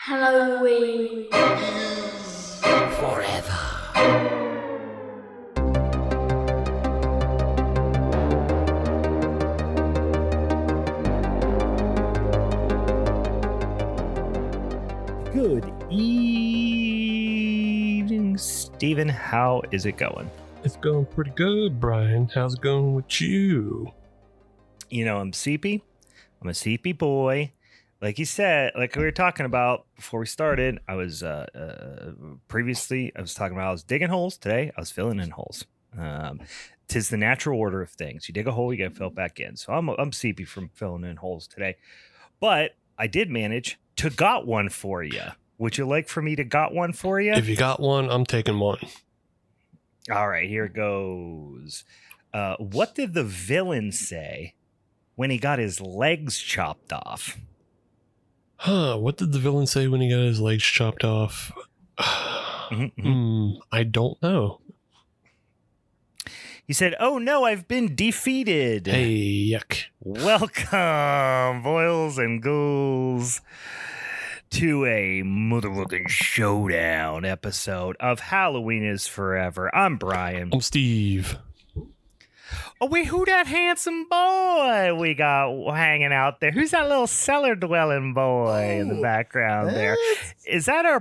Halloween. Forever. Good evening, Stephen. How is it going? It's going pretty good, Brian. How's it going with you? You know, I'm sleepy. I'm a sleepy boy. Like you said, like we were talking about before we started, I was previously, I was talking about I was digging holes. Today, I was filling in holes. Tis the natural order of things. You dig a hole, you got to fill it back in. So I'm sleepy from filling in holes today. But I did manage to got one for you. Would you like for me to got one for you? If you got one, I'm taking one. All right, here goes. What did the villain say when he got his legs chopped off? What did the villain say when he got his legs chopped off? I don't know. He said, "Oh no, I've been defeated." Hey, yuck. Welcome, boils and ghouls, to a motherfucking showdown episode of Halloween is Forever. I'm Brian. I'm Steve. Oh, wait, who that handsome boy we got hanging out there? Who's that little cellar dwelling boy in the background there? Is that our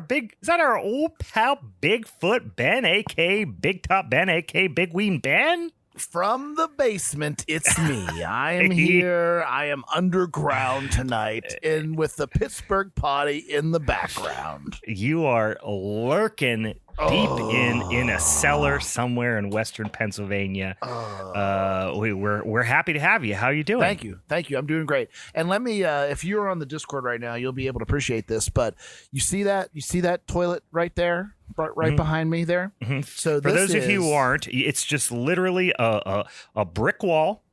old pal Bigfoot Ben, aka Big Top Ben, aka Big Ween Ben? From the basement, it's me. I am here. I am underground tonight, and with the Pittsburgh potty in the background. You are lurking deep in a cellar somewhere in western Pennsylvania. We're happy to have you. How are you doing? Thank you. I'm doing great. And let me, if you're on the Discord right now, you'll be able to appreciate this. But you see that toilet right there, right behind me there. Mm-hmm. So for those of you who aren't, it's just literally a brick wall.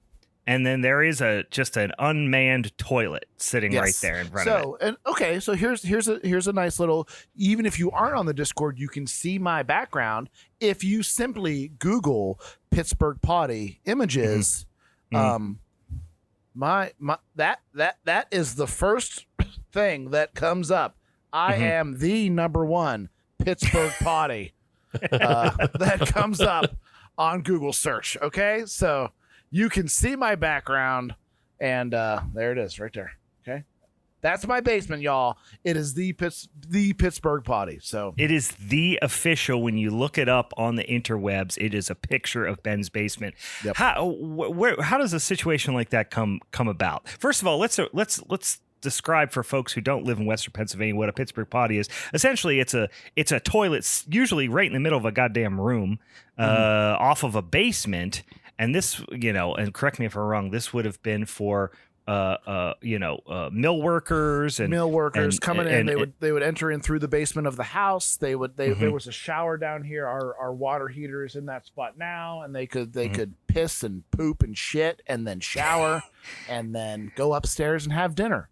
And then there is just an unmanned toilet sitting right there in front of it. So here's a nice little. Even if you aren't on the Discord, you can see my background. If you simply Google Pittsburgh potty images, that is the first thing that comes up. I am the number one Pittsburgh potty that comes up on Google search. Okay, so. You can see my background, and there it is right there. Okay, that's my basement, y'all. It is the Pittsburgh potty. So it is the official. When you look it up on the interwebs, it is a picture of Ben's basement. Yep. How does a situation like that come about? First of all, let's describe for folks who don't live in Western Pennsylvania what a Pittsburgh potty is. Essentially, it's a toilet, usually right in the middle of a goddamn room, off of a basement. And this, and correct me if I'm wrong, this would have been for, mill workers and coming in. They would enter in through the basement of the house. There was a shower down here. Our water heater is in that spot now, and they could piss and poop and shit, and then shower, and then go upstairs and have dinner.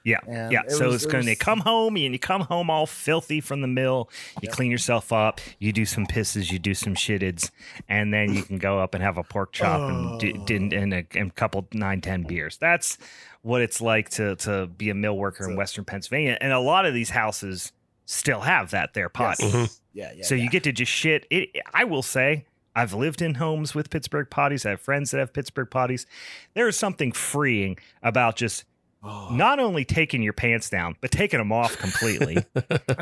Yeah, they come home, and you come home all filthy from the mill. You clean yourself up. You do some pisses. You do some shittids, and then you can go up and have a pork chop and a couple 9-10 beers. That's what it's like to be a mill worker in Western Pennsylvania, and a lot of these houses still have that there potty. Yes. You get to just shit. I will say, I've lived in homes with Pittsburgh potties. I have friends that have Pittsburgh potties. There is something freeing about just. Not only taking your pants down, but taking them off completely.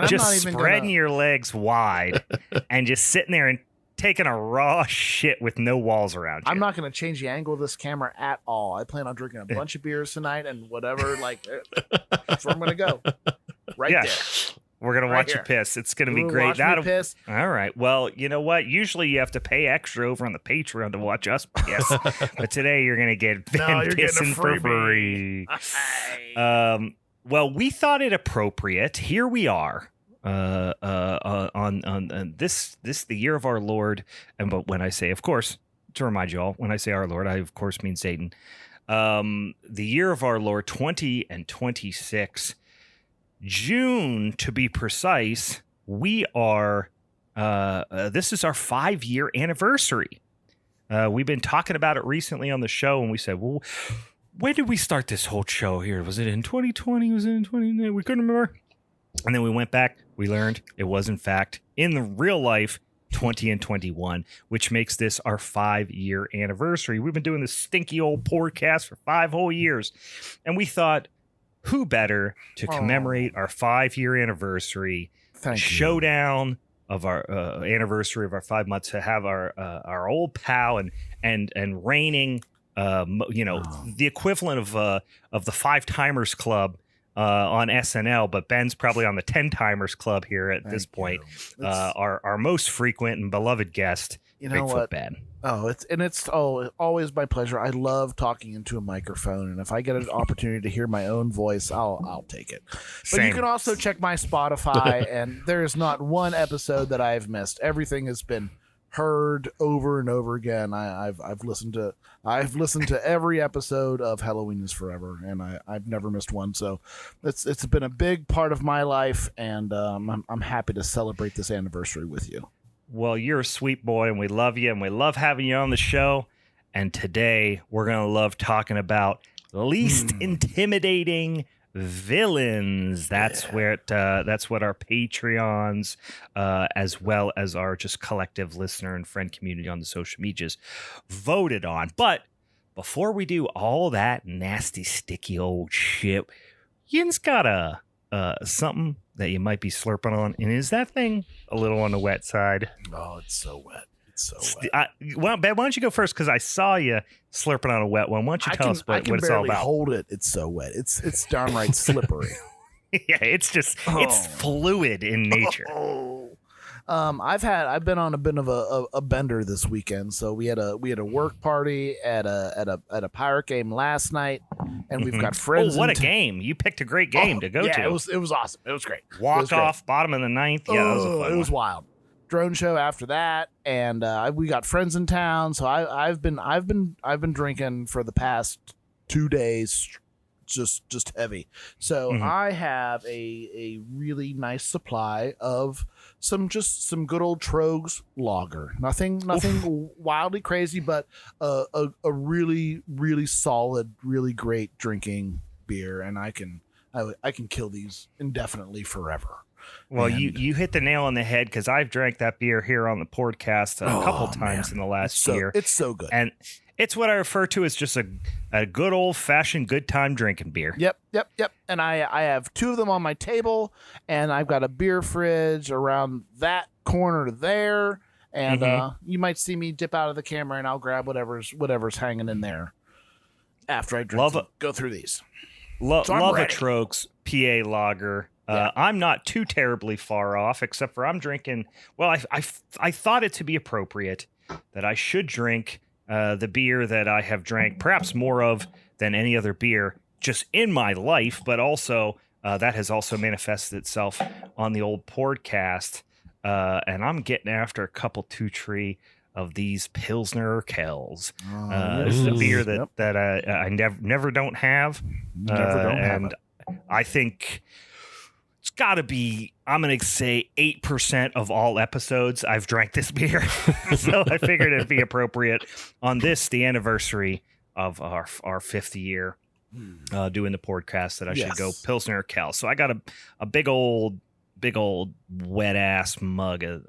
Just spreading your legs wide and just sitting there and taking a raw shit with no walls around you. I'm not going to change the angle of this camera at all. I plan on drinking a bunch of beers tonight and whatever. That's where I'm going to go. There. We're going to watch you piss. It's going to be great. Piss. All right. Well, you know what? Usually you have to pay extra over on the Patreon to watch us piss. But today you're going to get Ben pissing for free. Well, we thought it appropriate. Here we are on this the year of our Lord. But when I say, of course, to remind you all, when I say our Lord, I, of course, mean Satan. The year of our Lord, 2026. June, to be precise, we are, this is our 5-year anniversary. We've been talking about it recently on the show, and we said, well, when did we start this whole show here? Was it in 2020? Was it in 2019? We couldn't remember. And then we went back. We learned it was, in fact, in the real life, 20 and 21, which makes this our 5-year anniversary. We've been doing this stinky old podcast for 5 whole years. And we thought, who better to commemorate our 5-year anniversary, showdown of our anniversary of our 5 months, to have our old pal and reigning, the equivalent of the 5-timers club on SNL, but Ben's probably on the 10-timers club here at this point. Our most frequent and beloved guest, Bigfoot Ben. It's always my pleasure. I love talking into a microphone, and if I get an opportunity to hear my own voice, I'll take it. But Same. You can also check my Spotify, and there is not one episode that I've missed. Everything has been heard over and over again. I've listened to every episode of Halloween is Forever, and I've never missed one. So it's been a big part of my life, and I'm happy to celebrate this anniversary with you. Well, you're a sweet boy, and we love you, and we love having you on the show. And today we're gonna love talking about least intimidating villains. That's what our Patreons, as well as our just collective listener and friend community on the social medias, voted on. But before we do all that nasty, sticky old shit, Yin's got something that you might be slurping on, and is that thing a little on the wet side? Oh, it's so wet. It's so wet. Well, Ben, why don't you go first? Because I saw you slurping on a wet one. Why don't you tell us what it's all about? Hold it. It's so wet. It's downright slippery. Yeah, it's just it's fluid in nature. I've been on a bit of a bender this weekend. So we had a work party at a pirate game last night, and we've got friends. Oh, what a game! You picked a great game to go to. It was awesome. It was great. Walk off, bottom of the 9th. Yeah, that was a fun one. It was wild. Drone show after that, and we got friends in town. So I've been drinking for the past 2 days, just heavy. So I have a really nice supply of some good old Trogs lager. Nothing wildly crazy, but a really, really solid, really great drinking beer, and I can kill these indefinitely forever. Well, you hit the nail on the head, because I've drank that beer here on the podcast a couple times in the last year. It's so good. And it's what I refer to as just a good old-fashioned good time drinking beer. Yep. And I have 2 of them on my table, and I've got a beer fridge around that corner there. And you might see me dip out of the camera, and I'll grab whatever's hanging in there after I drink. Go through these. Love a Trogs PA lager. I'm not too terribly far off, except for I'm drinking. Well, I thought it to be appropriate that I should drink the beer that I have drank perhaps more of than any other beer just in my life, but also that has also manifested itself on the old podcast. And I'm getting after a couple 2-3 of these Pilsner Urquells. This is a beer that I never don't have. And I think it's got to be, I'm going to say 8% of all episodes I've drank this beer. So I figured it'd be appropriate on the anniversary of our 5th year doing the podcast, that I should go Pilsner Urquell. So I got a big old wet ass mug of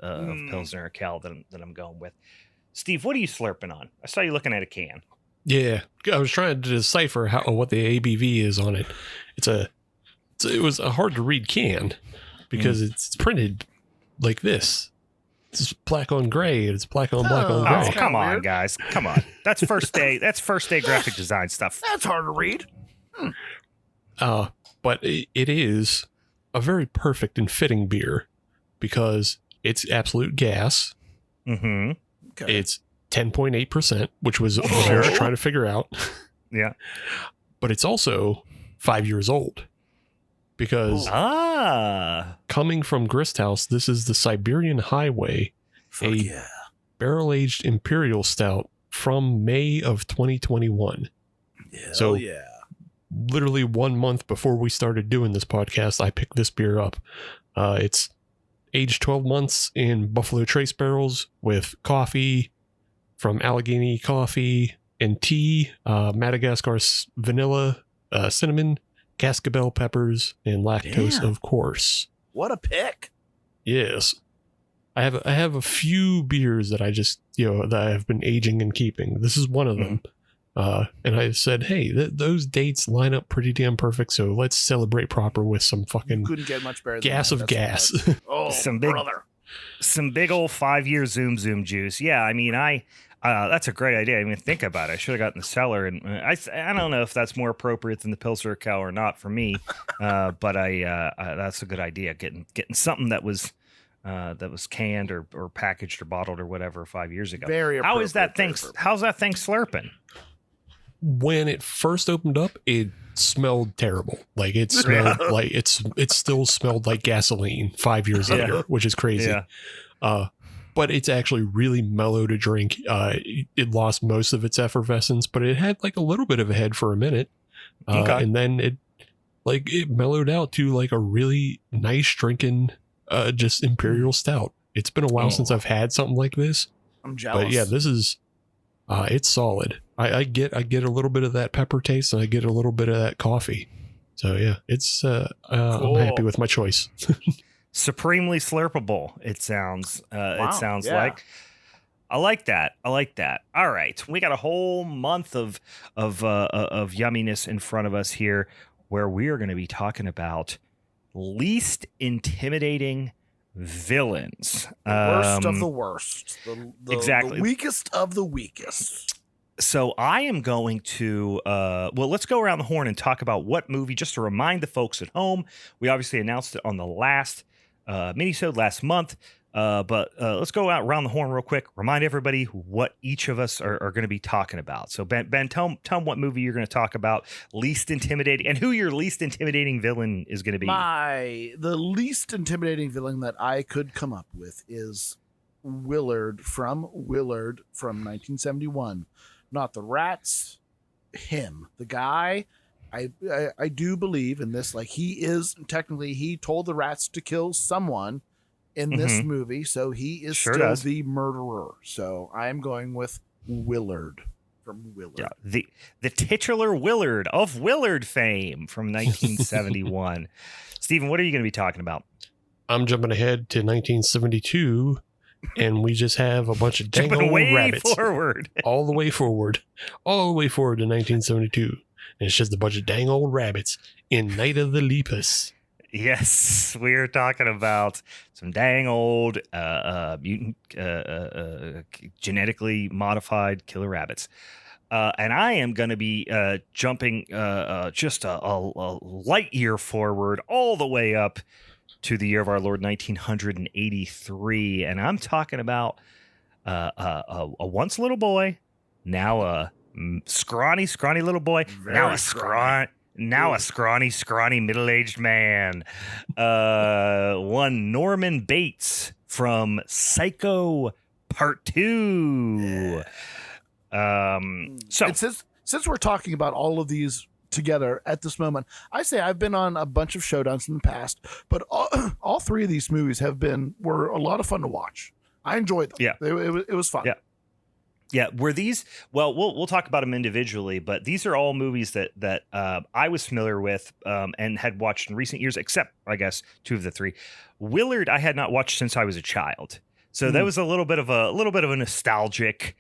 Pilsner Urquell that I'm going with. Steve, what are you slurping on? I saw you looking at a can. Yeah, I was trying to decipher what the ABV is on it. It was a hard to read can, because it's printed like this. It's black on gray, and it's black on black on gray. Oh, come on, guys. Come on. That's first day graphic design stuff. That's hard to read. But it is a very perfect and fitting beer, because it's absolute gas. Mm-hmm. Okay. It's 10.8%, which was what I was trying to figure out. Yeah. But it's also 5 years old, because coming from Grist House, this is the Siberian Highway, barrel-aged Imperial Stout from May of 2021. So literally 1 month before we started doing this podcast, I picked this beer up. It's aged 12 months in Buffalo Trace barrels with coffee from Allegheny Coffee and tea, Madagascar vanilla, cinnamon, cascabel peppers, and lactose, of course. What a pick. Yes. I have a few beers that I just, that I have been aging and keeping. This is one of them. And I said, hey, those dates line up pretty damn perfect. So let's celebrate proper with some fucking couldn't get much better gas than of that. gas. Oh, some big old 5-year zoom juice. Yeah, I mean, that's a great idea. I didn't even think about it. I should have gotten the cellar, and I don't know if that's more appropriate than the Pilsner Cow or not for me. But that's a good idea. Getting something that was canned or packaged or bottled or whatever 5 years ago. Very How is that thing? appropriate. How's that thing slurping? When it first opened up, it smelled terrible. Like it smelled like it still smelled like gasoline 5 years later, which is crazy. Yeah. But it's actually really mellow to drink. It lost most of its effervescence, but it had like a little bit of a head for a minute. And then it mellowed out to like a really nice drinking just imperial stout. It's been a while since I've had something like this. I'm jealous. But yeah, this is it's solid. I get a little bit of that pepper taste, and I get a little bit of that coffee. So yeah, it's cool. I'm happy with my choice. Supremely slurpable. It sounds. Wow, It sounds yeah. like. I like that. All right, we got a whole month of yumminess in front of us here, where we are going to be talking about least intimidating villains. The worst of the worst. Exactly. The weakest of the weakest. So I am going to, let's go around the horn and talk about what movie, just to remind the folks at home. We obviously announced it on the last minisode last month, but let's go out around the horn real quick. Remind everybody what each of us are going to be talking about. So Ben, tell them what movie you're going to talk about, least intimidating, and who your least intimidating villain is going to be. The least intimidating villain that I could come up with is Willard from 1971. Not the rats, him, the guy. I do believe in this. Like, he told the rats to kill someone in this movie, so he is still the murderer. So I am going with Willard from Willard. Yeah, the titular Willard of Willard fame from 1971. Stephen, what are you going to be talking about? I'm jumping ahead to 1972. And we just have a bunch of dang old rabbits forward. all the way forward to 1972. And it's just a bunch of dang old rabbits in Night of the Lepus. Yes, we're talking about some dang old mutant, genetically modified killer rabbits. And I am going to be jumping just a light year forward all the way up to the year of our Lord 1983, and I'm talking about a once little boy, now a scrawny little boy, now a scrawny middle-aged man. One Norman Bates from Psycho Part 2. So since we're talking about all of these together at this moment, I say I've been on a bunch of showdowns in the past, but all three of these movies were a lot of fun to watch. I enjoyed them. Yeah, it was fun. Yeah. Were these? Well, we'll talk about them individually, but these are all movies that I was familiar with and had watched in recent years, except I guess two of the three. Willard, I had not watched since I was a child, so that was a little bit of a nostalgic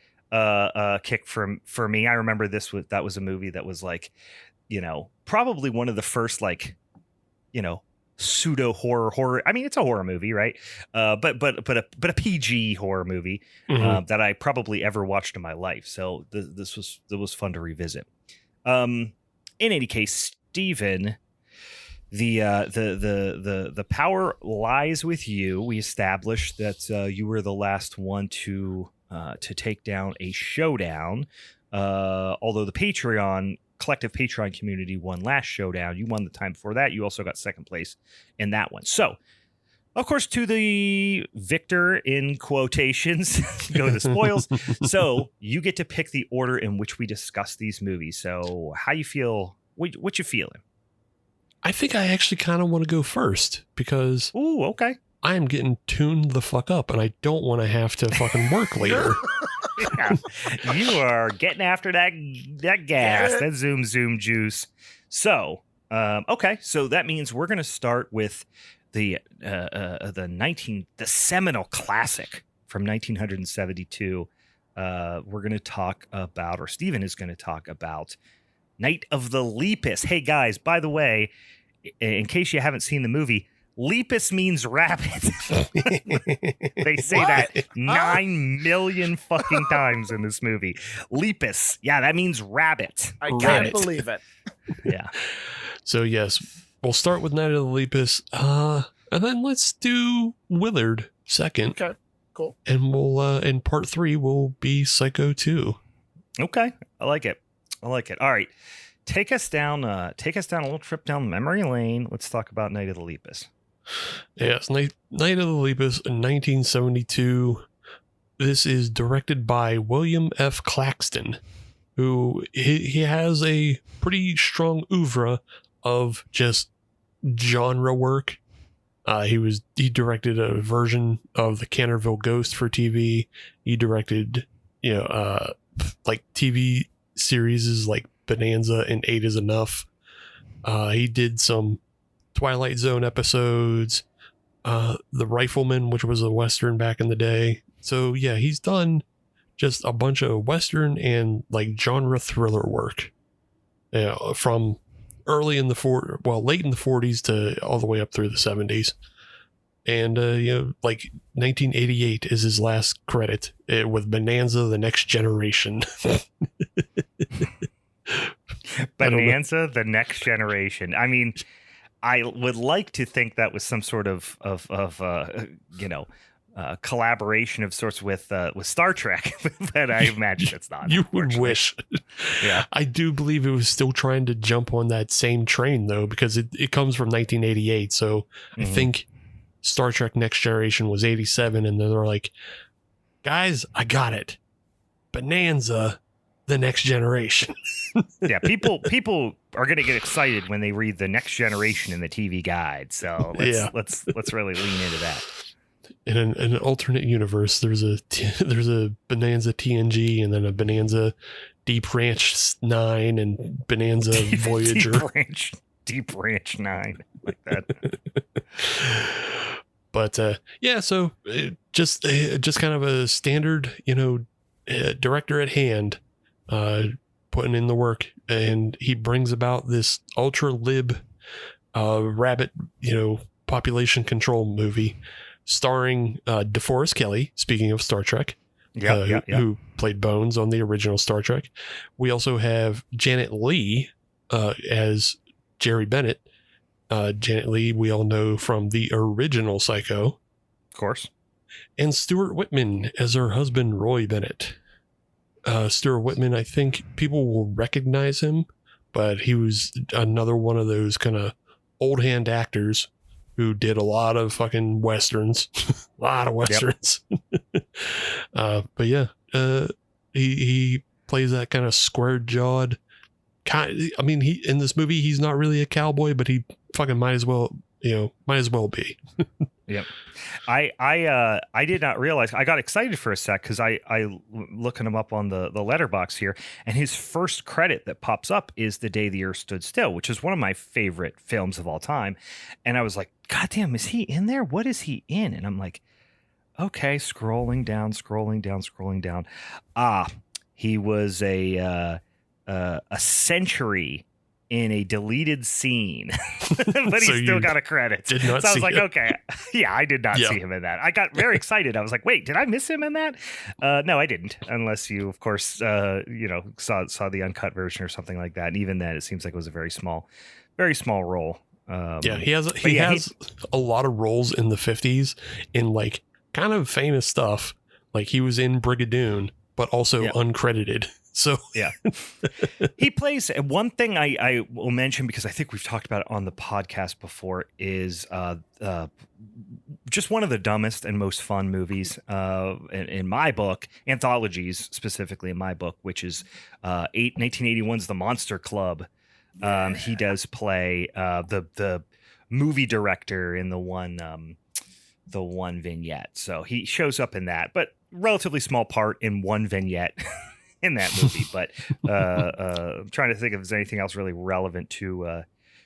kick for me. I remember that was a movie that was like, probably one of the first, like, pseudo horror. I mean, it's a horror movie, right? But a PG horror movie that I probably ever watched in my life. So this was fun to revisit. In any case, Stephen, the power lies with you. We established that you were the last one to take down a showdown. Although the collective Patreon community won last showdown, you won the time before that. You also got second place in that one. So, of course, to the victor in quotations, go the spoils. So you get to pick the order in which we discuss these movies. So how you feel? What you feeling? I think I actually kind of want to go first because okay. I am getting tuned the fuck up and I don't want to have to fucking work later. Yeah. You are getting after that gas, that zoom juice. So, okay. So that means we're going to start with the seminal classic from 1972. We're going to talk about, or Steven is going to talk about, Night of the Lepus. Hey guys, by the way, in case you haven't seen the movie, Lepus means rabbit. They say that 9 million fucking times in this movie. Lepus, yeah, that means rabbit. I can't believe it. Yeah. So yes, we'll start with Night of the Lepus, and then let's do Willard second. Okay, cool. And we'll in part 3 will be Psycho 2. Okay, I like it. All right, take us down a little trip down memory lane. Let's talk about Night of the Lepus. Yes, Night of the Lepus in 1972. This is directed by William F. Claxton, who he has a pretty strong oeuvre of just genre work. He directed a version of the Canterville Ghost for TV. He directed, like TV series like Bonanza and 8 is Enough. He did some Twilight Zone episodes, The Rifleman, which was a Western back in the day. So yeah, he's done just a bunch of Western and like genre thriller work, from late in the 40s to all the way up through the 70s. And, like 1988 is his last credit with Bonanza, The Next Generation. Bonanza, The Next Generation. I mean, I would like to think that was some sort of collaboration of sorts with Star Trek, but I imagine it's not. You would wish. Yeah, I do believe it was still trying to jump on that same train though, because it comes from 1988. So I think Star Trek Next Generation was 87, and then they're like, guys, I got it. Bonanza, The Next Generation. Yeah, people are going to get excited when they read The Next Generation in the TV guide. So let's really lean into that. In an alternate universe, there's a Bonanza TNG, and then a Bonanza Deep Ranch 9 and Bonanza Voyager. Deep Ranch 9, like that. But so just kind of a standard, director at hand, putting in the work, and he brings about this ultra lib rabbit, population control movie starring DeForest Kelley, speaking of Star Trek, who played Bones on the original Star Trek. We also have Janet Leigh as Jerry Bennett. Janet Leigh, we all know from the original Psycho. Of course. And Stuart Whitman as her husband, Roy Bennett. Stuart Whitman, I think people will recognize him, but he was another one of those kind of old hand actors who did a lot of fucking Westerns. A lot of Westerns. But yeah, he plays that kind of square-jawed he in this movie, he's not really a cowboy, but he fucking might as well be. Yep. I did not realize. I got excited for a sec because I looking him up on the letterbox here, and his first credit that pops up is The Day the Earth Stood Still, which is one of my favorite films of all time. And I was like, God damn, is he in there? What is he in? And I'm like, okay, scrolling down. He was a century in a deleted scene, but he still got a credit. So I was like, okay, yeah, I did not see him in that. I got very excited. I was like, wait, did I miss him in that? No, I didn't, unless you, of course, saw the uncut version or something like that. And even then, it seems like it was a very small role. He has a lot of roles in the 50s in like kind of famous stuff. Like he was in Brigadoon, but also uncredited. So yeah, he plays. One thing I will mention, because I think we've talked about it on the podcast before, is just one of the dumbest and most fun movies in my book, anthologies specifically in my book, which is 1981's The Monster Club. He does play the movie director in the one vignette. So he shows up in that, but relatively small part in one vignette. In that movie, but I'm trying to think if there's anything else really relevant to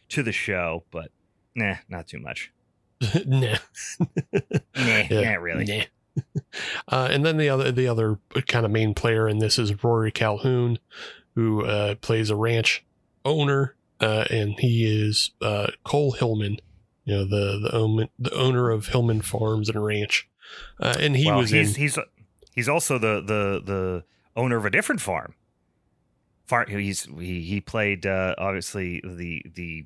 the show, but not too much. Nah. Not really. Nah. And then the other kind of main player in this is Rory Calhoun, who plays a ranch owner, and he is Cole Hillman, the owner of Hillman Farms and Ranch, and he's also the owner of a different farm. He played obviously the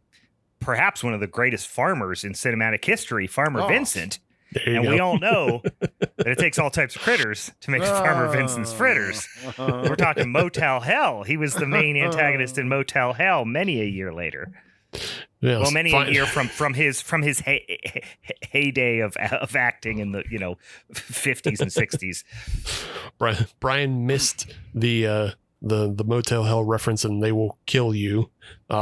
perhaps one of the greatest farmers in cinematic history, Farmer Vincent. And we all know that it takes all types of critters to make Farmer Vincent's fritters. We're talking Motel Hell. He was the main antagonist in Motel Hell many a year later. Yes, well, many a year from his heyday of acting in the 50s and 60s. Brian missed the Motel Hell reference and They Will Kill You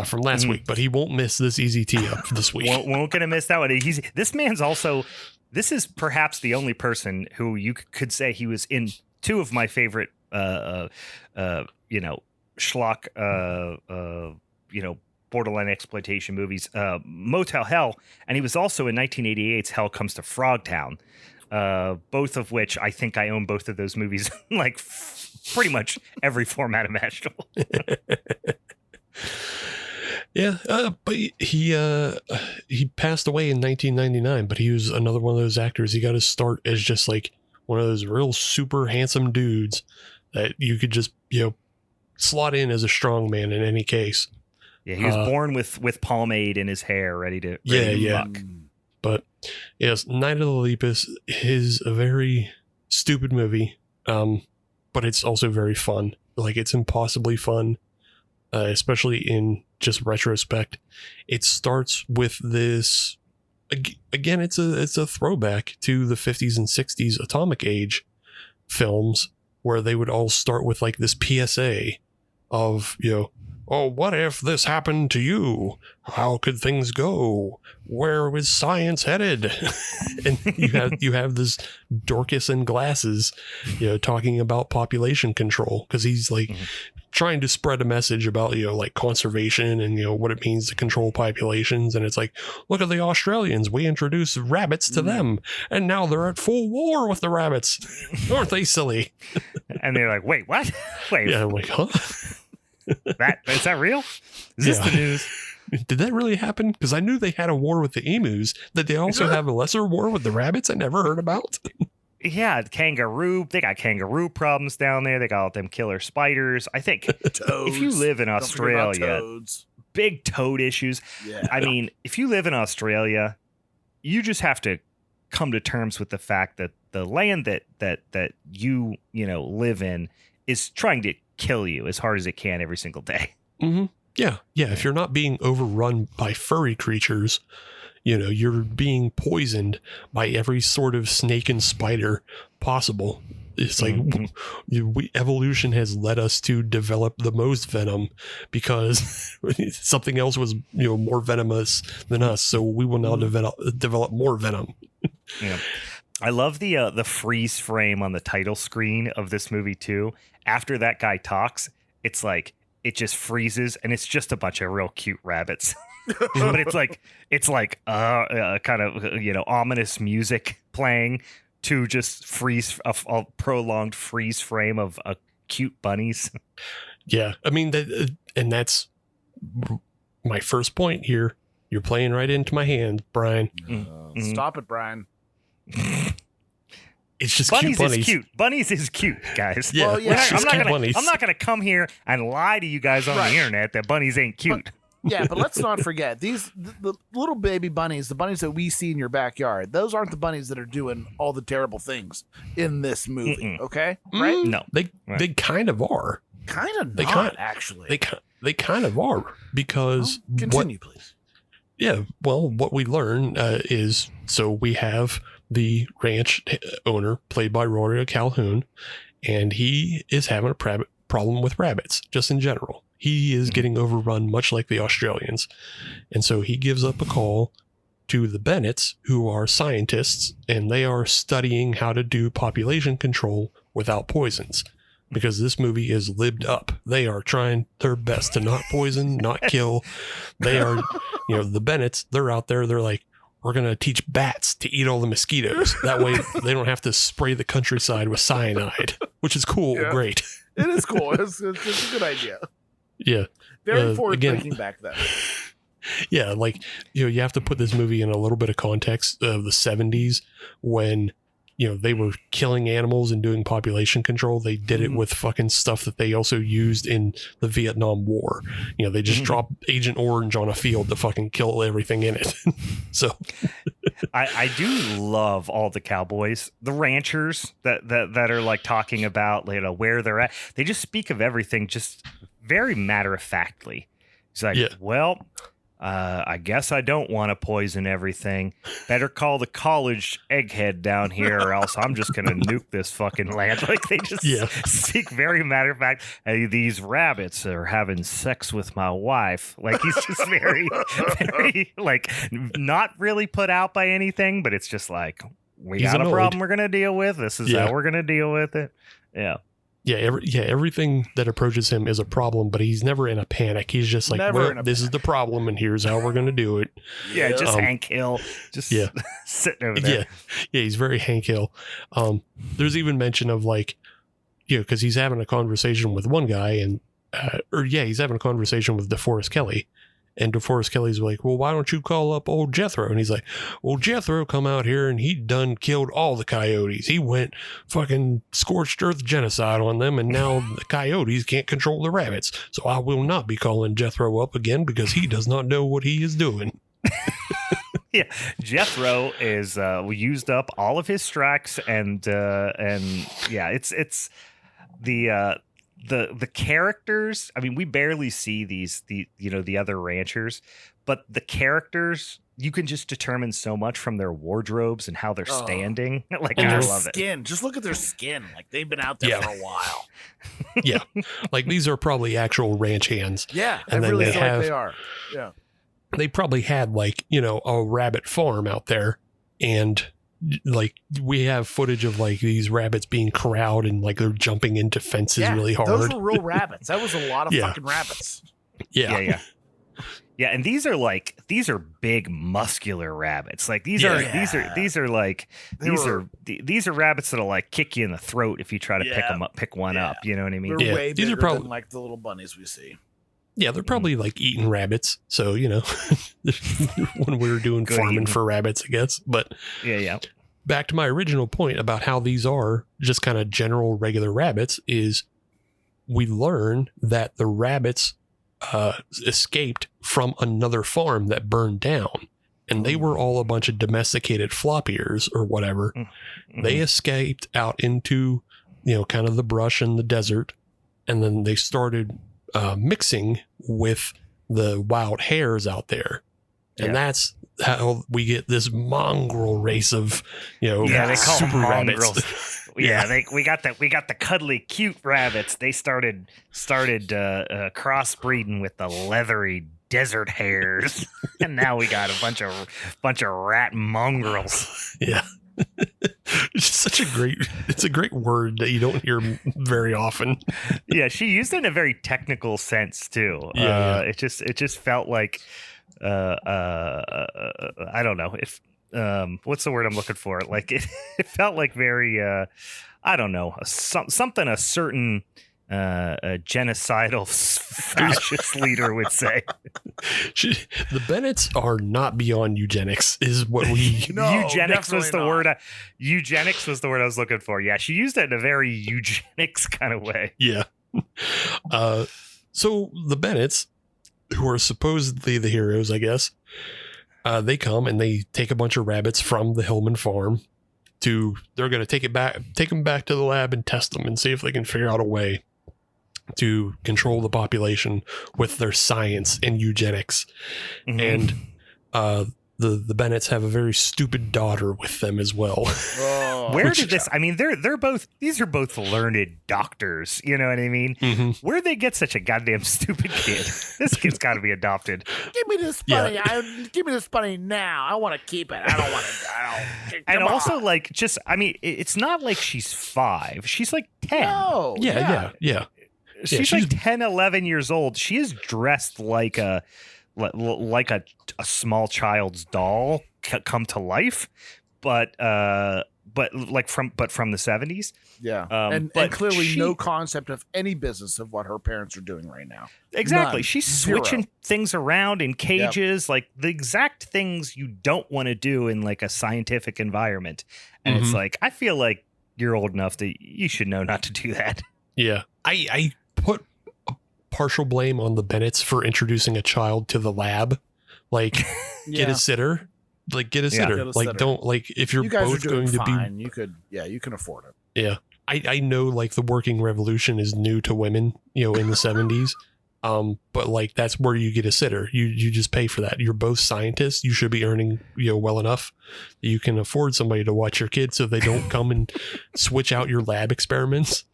from last week, but he won't miss this easy tee up this week. Won't gonna miss that one. This man's also. This is perhaps the only person who you could say he was in two of my favorite, schlock, borderline exploitation movies, Motel Hell, and he was also in 1988's Hell Comes to Frogtown, both of which I think I own both of those movies like pretty much every format imaginable. Yeah, but he passed away in 1999, but he was another one of those actors. He got his start as just like one of those real super handsome dudes that you could just, slot in as a strong man in any case. Yeah, he was born with pomade in his hair, ready to fuck. But yes, Night of the Lepus is a very stupid movie, but it's also very fun. Like, it's impossibly fun, especially in just retrospect. It starts with this again. It's a throwback to the 50s and 60s atomic age films, where they would all start with like this PSA of, oh, what if this happened to you? How could things go? Where is science headed? And you have this Dorcas in glasses, talking about population control, because he's like trying to spread a message about, like conservation and, what it means to control populations. And it's like, look at the Australians. We introduced rabbits to them, and now they're at full war with the rabbits. Aren't they silly? And they're like, wait, what? Wait. Yeah, I'm like, huh? Is that real? Is this the news? Did that really happen? Because I knew they had a war with the emus. Did they also have a lesser war with the rabbits I never heard about? Yeah, kangaroo. They got kangaroo problems down there. They got all them killer spiders. I think if you live in Australia, big toad issues. Yeah. I mean, if you live in Australia, you just have to come to terms with the fact that the land that you live in is trying to kill you as hard as it can every single day. Mm-hmm. Yeah. If you're not being overrun by furry creatures, you're being poisoned by every sort of snake and spider possible. It's like evolution has led us to develop the most venom because something else was more venomous than us. So we will now develop more venom. Yeah. I love the freeze frame on the title screen of this movie too. After that guy talks, it's like it just freezes and it's just a bunch of real cute rabbits. But it's like kind of ominous music playing to just freeze a prolonged freeze frame of cute bunnies. Yeah, I mean that's my first point here. You're playing right into my hand, Brian. Stop it, Brian. It's just bunnies cute bunnies. Is cute. Bunnies is cute, guys. Yeah, I'm not gonna come here and lie to you guys on the internet that bunnies ain't cute. Yeah, but let's not forget the little baby bunnies, the bunnies that we see in your backyard. Those aren't the bunnies that are doing all the terrible things in this movie. Okay, right? No, they kind of are. Kind of not, actually. They kind of are because continue, please. Yeah, well, what we learn is so we have the ranch owner played by Rory Calhoun, and he is having a problem with rabbits just in general. He is getting overrun much like the Australians. And so he gives up a call to the Bennetts, who are scientists, and they are studying how to do population control without poisons. Because this movie is libbed up. They are trying their best to not poison, not kill. They are, the Bennetts, they're out there. They're like, we're going to teach bats to eat all the mosquitoes. That way they don't have to spray the countryside with cyanide, which is cool. Yeah. Great. It is cool. It's a good idea. Yeah. Very forward-thinking back then. Yeah, like, you have to put this movie in a little bit of context of the 70s when, they were killing animals and doing population control. They did it with fucking stuff that they also used in the Vietnam War. They just dropped Agent Orange on a field to fucking kill everything in it. So I do love all the cowboys, the ranchers that are like talking about, where they're at. They just speak of everything just very matter of factly. It's like, well, I guess I don't want to poison everything. Better call the college egghead down here, or else I'm just going to nuke this fucking land. Like, they just speak very matter of fact. Hey, these rabbits are having sex with my wife. Like, he's just very, very, like, not really put out by anything, but it's just like, he's got a problem we're going to deal with. This is how we're going to deal with it. Yeah. Yeah, everything that approaches him is a problem, but he's never in a panic. He's just like, this is the problem, and here's how we're going to do it. Yeah, just Hank Hill. Just sitting over there. Yeah, he's very Hank Hill. There's even mention of, like, because he's having a conversation with one guy, and he's having a conversation with DeForest Kelley. And DeForest Kelley's like, well, why don't you call up old Jethro? And he's like, well, Jethro come out here and he done killed all the coyotes. He went fucking scorched earth genocide on them, and now the coyotes can't control the rabbits. So I will not be calling Jethro up again because he does not know what he is doing. Yeah, Jethro is used up all of his strikes, and it's the characters. I mean, we barely see the other ranchers, but the characters, you can just determine so much from their wardrobes and how they're standing. Like, and I their love skin. Just look at their skin. Like, they've been out there for a while. Yeah, like, these are probably actual ranch hands. Yeah, and I really feel like they are. Yeah, they probably had, like, a rabbit farm out there, and like, we have footage of, like, these rabbits being corralled and, like, they're jumping into fences really hard. Those were real rabbits. That was a lot of fucking rabbits. Yeah. And these are big muscular rabbits. Like, these are rabbits that'll, like, kick you in the throat if you try to pick one up. You know what I mean? They're way bigger than, like, the little bunnies we see. Yeah, they're probably like eating rabbits. So, when we were doing farming for rabbits, I guess. But back to my original point about how these are just kind of general regular rabbits is we learn that the rabbits escaped from another farm that burned down, and they were all a bunch of domesticated flop ears or whatever. Mm-hmm. They escaped out into, kind of the brush and the desert, and then they started mixing with the wild hares out there. And that's how we get this mongrel race of, they call super them rabbits. mongrels. We got the cuddly cute rabbits. They started crossbreeding with the leathery desert hares, and now we got a bunch of rat mongrels. Yeah. It's a great word that you don't hear very often. Yeah, she used it in a very technical sense too. It just felt like I don't know if what's the word I'm looking for? Like, it felt like very I don't know, something a certain a genocidal fascist leader would say. The Bennetts are not beyond eugenics, is what we. Eugenics was the word. Eugenics was the word I was looking for. Yeah, she used it in a very eugenics kind of way. Yeah. So the Bennetts, who are supposedly the heroes, I guess, they come and they take a bunch of rabbits from the Hillman farm. They're going to take them back to the lab and test them and see if they can figure out a way to control the population with their science and eugenics. Mm-hmm. And the Bennetts have a very stupid daughter with them as well. Oh, where did this? I mean, these are both learned doctors. You know what I mean? Mm-hmm. Where'd they get such a goddamn stupid kid? This kid's got to be adopted. Give me this bunny. Give me this bunny now. I want to keep it. I don't want to. And also, like, just, I mean, it's not like she's 5. She's like 10. No. Yeah. She's like 10, 11 years old. She is dressed like a small child's doll. come to life, but from the 70s. Yeah. And but clearly no concept of any business of what her parents are doing right now. Exactly. None. She's Zero. switching things around in cages, like the exact things you don't want to do in like a scientific environment. And it's like, I feel like you're old enough that you should know not to do that. Yeah. I put a partial blame on the Bennetts for introducing a child to the lab. Like, get a sitter. Like, get a sitter. Get a like, sitter. don't, like, if you're You guys both are doing going to fine. be. You can afford it. Yeah. I know, like, the working revolution is new to women, in the 70s. But like, that's where you get a sitter. You just pay for that. You're both scientists. You should be earning, well enough that you can afford somebody to watch your kids so they don't come and switch out your lab experiments.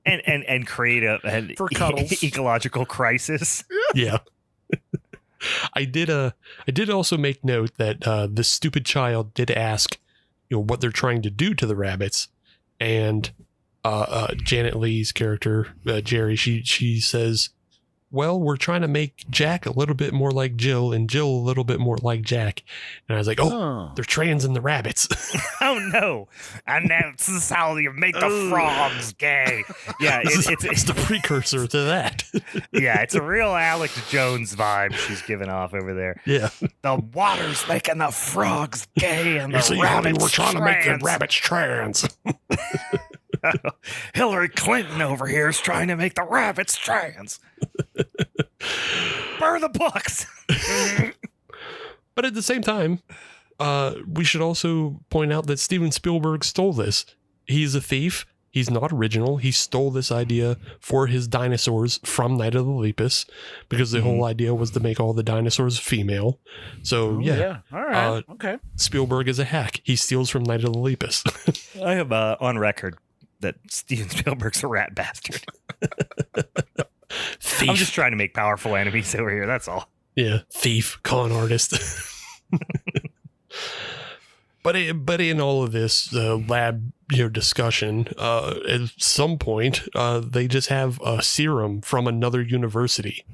And create an For cuddles. ecological crisis. Yeah. I did also make note that this stupid child did ask, what they're trying to do to the rabbits, and Janet Leigh's character, Jerry, she says, well, we're trying to make Jack a little bit more like Jill and Jill a little bit more like Jack. And I was like, they're trans in the rabbits. Oh no. And that's how you make the frogs gay. Yeah, it's the precursor to that. Yeah, it's a real Alex Jones vibe she's giving off over there. Yeah. The water's making the frogs gay and the rabbits we're trying to make the rabbits trans. Hillary Clinton over here is trying to make the rabbits trans. Burn the books. But at the same time, we should also point out that Steven Spielberg stole this. He's a thief. He's not original. He stole this idea for his dinosaurs from Night of the Lepus, because the whole idea was to make all the dinosaurs female. So, yeah. All right. Okay. Spielberg is a hack. He steals from Night of the Lepus. I am on record that Steven Spielberg's a rat bastard. Thief. I'm just trying to make powerful enemies over here. That's all. Yeah. Thief, con artist. But in all of this lab discussion, at some point they just have a serum from another university,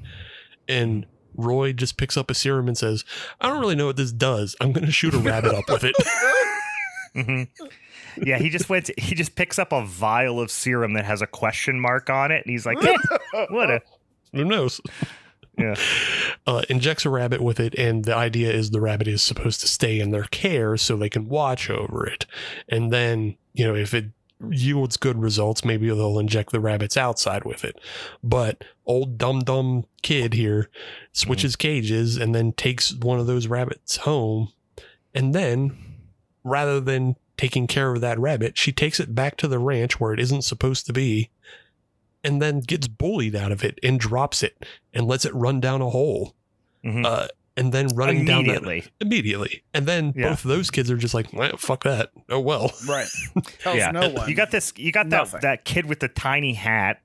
and Roy just picks up a serum and says, I don't really know what this does. I'm going to shoot a rabbit up with it. Mm-hmm. Yeah, he just picks up a vial of serum that has a question mark on it, and he's like, who knows? Yeah. Injects a rabbit with it, and the idea is the rabbit is supposed to stay in their care so they can watch over it. And then, if it yields good results, maybe they'll inject the rabbits outside with it. But old dumb kid here switches cages and then takes one of those rabbits home. And then, rather than taking care of that rabbit, she takes it back to the ranch where it isn't supposed to be, and then gets bullied out of it and drops it and lets it run down a hole. Mm-hmm. And then running immediately. Immediately. And then both of those kids are just like, well, fuck that. Oh, well. Right. Tells no one. You got that kid with the tiny hat.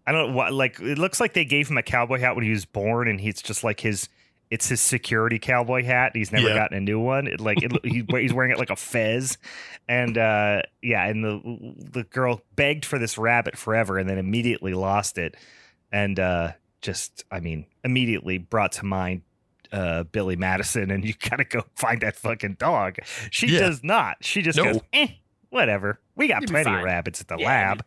I don't know what, like, it looks like they gave him a cowboy hat when he was born, and he's just like it's his security cowboy hat. He's never gotten a new one. He's wearing it like a fez. And and the girl begged for this rabbit forever and then immediately lost it. And immediately brought to mind Billy Madison, and you gotta go find that fucking dog. She does not. She just goes, whatever. We got plenty of rabbits at the lab.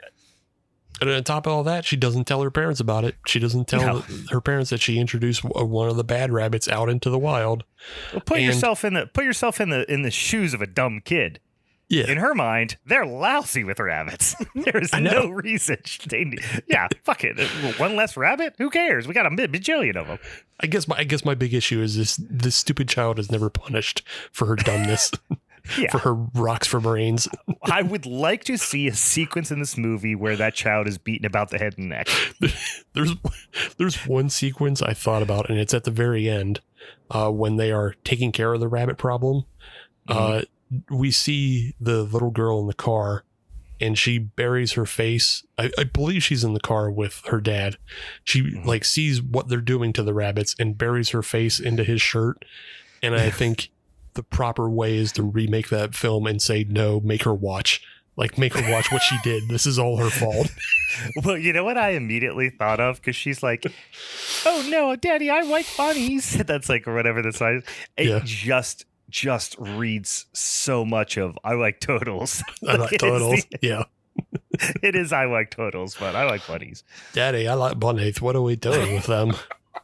And on top of all that, she doesn't tell her parents about it. She doesn't tell her parents that she introduced one of the bad rabbits out into the wild. Well, put yourself in the shoes of a dumb kid. Yeah. In her mind, they're lousy with rabbits. There's no reason. Fuck it. One less rabbit? Who cares? We got a bajillion of them. I guess my big issue is this stupid child is never punished for her dumbness. For her rocks for brains. I would like to see a sequence in this movie where that child is beaten about the head and neck. There's one sequence I thought about, and it's at the very end when they are taking care of the rabbit problem. We see the little girl in the car, and she buries her face. I believe she's in the car with her dad. She sees what they're doing to the rabbits and buries her face into his shirt. And I think the proper way is to remake that film and say, no, make her watch what she did. This is all her fault. Well, you know what I immediately thought of? Because she's like, oh no, daddy, I like bunnies. That's like whatever the size. It just just reads so much of I like turtles. I like turtles. Yeah. It is I like turtles, but I like bunnies. Daddy, I like bunnies. What are we doing with them?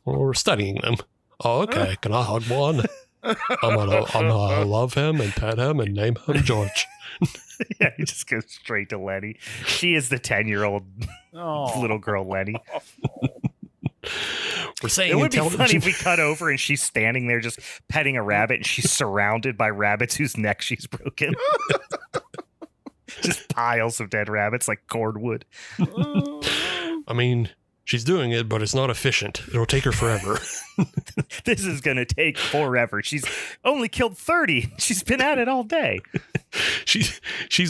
Well, we're studying them. Oh, okay. Can I hug one? I'm gonna love him and pet him and name him George. Yeah, you just go straight to Lenny. She is the 10-year-old little girl, Lenny. We're saying it would be funny if we cut over and she's standing there just petting a rabbit and she's surrounded by rabbits whose neck she's broken. Just piles of dead rabbits like cordwood. I mean, she's doing it, but it's not efficient. It'll take her forever. This is going to take forever. She's only killed 30. She's been at it all day. She's